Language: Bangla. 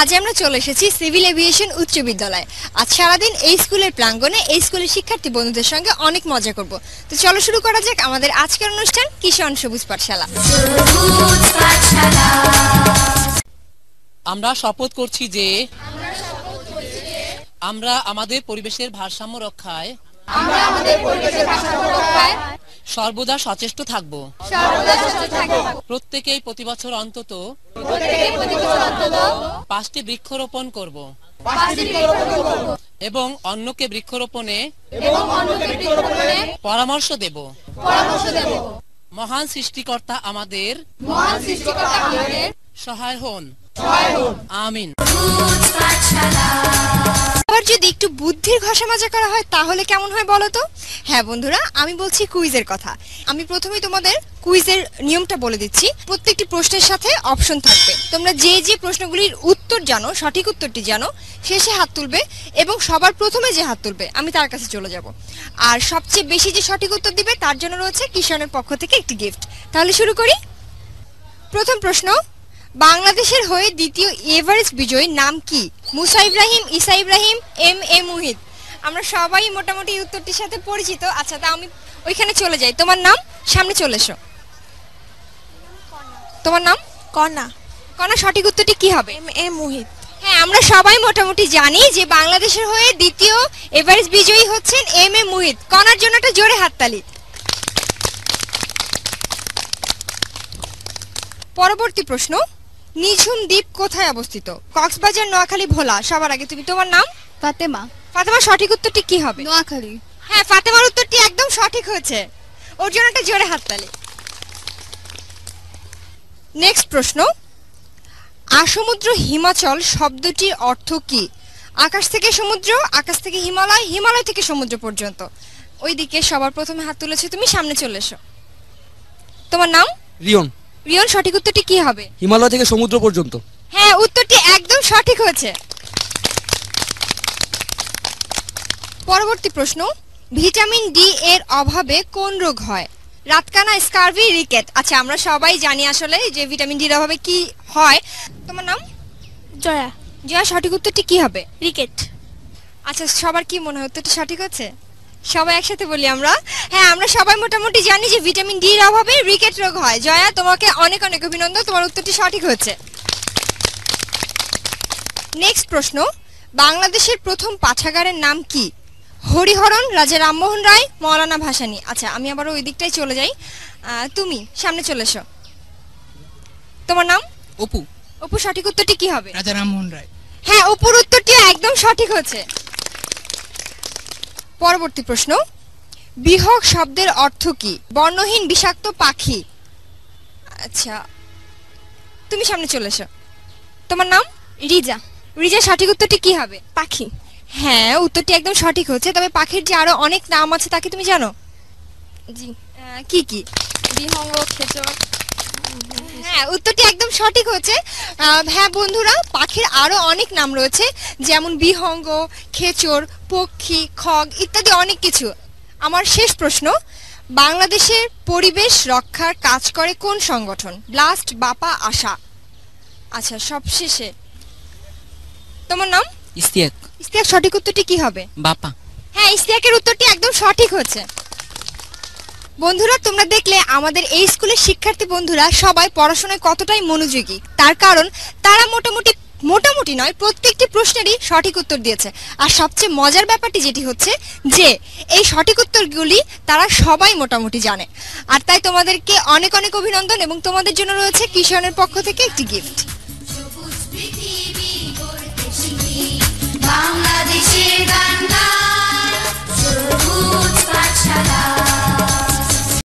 আজ আমরা চলে এসেছি সিভিল এভিয়েশন উচ্চ বিদ্যালয়ে। আজ সারাদিন এই স্কুলের প্রাঙ্গণে এই স্কুলের শিক্ষার্থী বন্ধুদের সঙ্গে অনেক মজা করব। তো চলো শুরু করা যাক আমাদের আজকের অনুষ্ঠান কিশোর সবুজ পাঠশালা। আমরা শপথ করছি যে আমরা আমাদের পরিবেশের ভারসাম্য রক্ষায় সর্বদা সচেষ্ট থাকব। প্রত্যেকেই প্রতি বছর অন্তত 5টি বৃক্ষরোপণ করব এবং অন্যকে বৃক্ষরোপণে পরামর্শ দেব। মহান সৃষ্টিকর্তা আমাদের সহায় হন। আমিন। আবার যদি একটু বুদ্ধির ঘষা মাজা করা হয় তাহলে কেমন হয় বলো তো? হ্যাঁ বন্ধুরা, আমি বলছি কুইজের কথা। আমি প্রথমেই তোমাদের কুইজের নিয়মটা বলে দিচ্ছি। প্রত্যেকটি প্রশ্নের সাথে অপশন থাকবে। তোমরা যে যে প্রশ্নগুলির উত্তর জানো, সঠিক উত্তরটি জানো, শেষে হাত তুলবে এবং সবার প্রথমে যে হাত তুলবে আমি তার কাছে চলে যাব। আর সবচেয়ে বেশি যে সঠিক উত্তর দিবে তার জন্য রয়েছে কিষানের পক্ষ থেকে একটি গিফট। তাহলে শুরু করি। প্রথম প্রশ্ন, বাংলাদেশের হয়ে দ্বিতীয় এভারেস্ট বিজয়ী নাম কি? মুসা ইব্রাহিম, ঈসা ইব্রাহিম, এম এ মুহিত। আমরা সবাই মোটামুটি উত্তরটির সাথে পরিচিত। আচ্ছা, তা আমি ওইখানে চলে যাই। তোমার নাম? সামনে চলে এসো। তোমার নাম? কণা। কণা, সঠিক উত্তরটি কি হবে? M A Muhith. হ্যাঁ, আমরা সবাই মোটামুটি জানি যে বাংলাদেশের হয়ে দ্বিতীয় এভারেস্ট বিজয়ী হচ্ছেন এম এ মুহিত। কণার জন্য একটা জোরে হাততালি। পরবর্তী প্রশ্ন, নিঝুম দ্বীপ কোথায় অবস্থিত? কক্সবাজার, নোয়াখালী, ভোলা। সবার আগে তুমি, তোমার নাম? ফাতেমা। ফাতেমা, সঠিক উত্তরটি কি হবে? নোয়াখালী। হ্যাঁ, ফাতেমার উত্তরটি একদম সঠিক হয়েছে। ওর জন্য একটা জোরে হাততালি। নেক্সট প্রশ্ন, আসমুদ্র হিমাচল শব্দটির অর্থ কি? আকাশ থেকে সমুদ্র, আকাশ থেকে হিমালয়, হিমালয় থেকে সমুদ্র পর্যন্ত। ওইদিকে সবার প্রথমে হাত তুলেছো তুমি, সামনে চলে এসো। তোমার নাম? রিয়ন। রিয়ন, সঠিক উত্তরটি কি হবে? হিমালয় থেকে সমুদ্র পর্যন্ত। হ্যাঁ, উত্তরটি একদম সঠিক হয়েছে। পরবর্তী প্রশ্ন, ভিটামিন ডি এর অভাবে কোন রোগ হয়? রাতকানা, স্কারভি, রিকেট। আচ্ছা, আমরা সবাই জানি আসলে যে ভিটামিন ডি এর অভাবে কি হয়। তোমার নাম? জয়া। জয়া, সঠিক উত্তরটি কি হবে? রিকেট। আচ্ছা, সবার কি মনে হয় উত্তরটি সঠিক হচ্ছে? সবাই একসাথে বলি আমরা। হ্যাঁ, আমরা সবাই মোটামুটি জানি যে ভিটামিন ডি এর অভাবে রিকেট রোগ হয়। জয়া, তোমাকে অনেক অনেক অভিনন্দন, তোমার উত্তরটি সঠিক হচ্ছে। নেক্সট প্রশ্ন, বাংলাদেশের প্রথম পাঠাগারের নাম কি? হরিহরন, রাজা রামমোহন রায়, মৌলানা ভাসানী। আচ্ছা, আমি আবার ওই দিকটাই চলে যাই। তুমি সামনে চলে এসো। তোমার নাম? অপু। অপু, সঠিক উত্তরটি কি হবে? রাজা রামমোহন রায়। হ্যাঁ, অপুর উত্তরটি একদম সঠিক হচ্ছে। পরবর্তী প্রশ্ন, বিহগ শব্দের অর্থ কি? বর্ণহীন বিষাক্ত পাখি। আচ্ছা, তুমি সামনে চলে এসো। তোমার নাম? রিজা। রিজা, সঠিক উত্তরটি কি হবে? পাখি। হ্যাঁ, উত্তরটি একদম সঠিক হচ্ছে। তবে পাখির যে আরো অনেক নাম আছে তা কি তুমি জানো? জি। কি কি? বিহঙ্গ, খেচর। হ্যাঁ, উত্তরটি একদম সঠিক হচ্ছে। হ্যাঁ বন্ধুরা, পাখির আরো অনেক নাম রয়েছে, যেমন বিহঙ্গ, খেচর, পক্ষী, খগ ইত্যাদি অনেক কিছু। আমার শেষ প্রশ্ন, বাংলাদেশের পরিবেশ রক্ষার কাজ করে কোন সংগঠন? ব্লাস্ট, বাপা, আশা। আচ্ছা, সবশেষে তোমার নাম? ইস্তিয়াক। ইস্তিয়াক, সঠিক উত্তরটি কি হবে? বাপা। হ্যাঁ, ইস্তিয়াকের উত্তরটি একদম সঠিক হচ্ছে। বন্ধুরা, তোমরা দেখলে আমাদের এই স্কুলের শিক্ষার্থী বন্ধুরা সবাই পড়াশোনায় কতটাই মনোযোগী। তার কারণ তারা মোটামুটি নয়, প্রত্যেকটি প্রশ্নেরই সঠিক উত্তর দিয়েছে। আর সবচেয়ে মজার ব্যাপারটি যেটি হচ্ছে যে এই সঠিক উত্তরগুলি তারা সবাই মোটামুটি জানে। আর তাই তোমাদেরকে অনেক অনেক অভিনন্দন এবং তোমাদের জন্য রয়েছে কিশোরের পক্ষ থেকে একটি গিফট।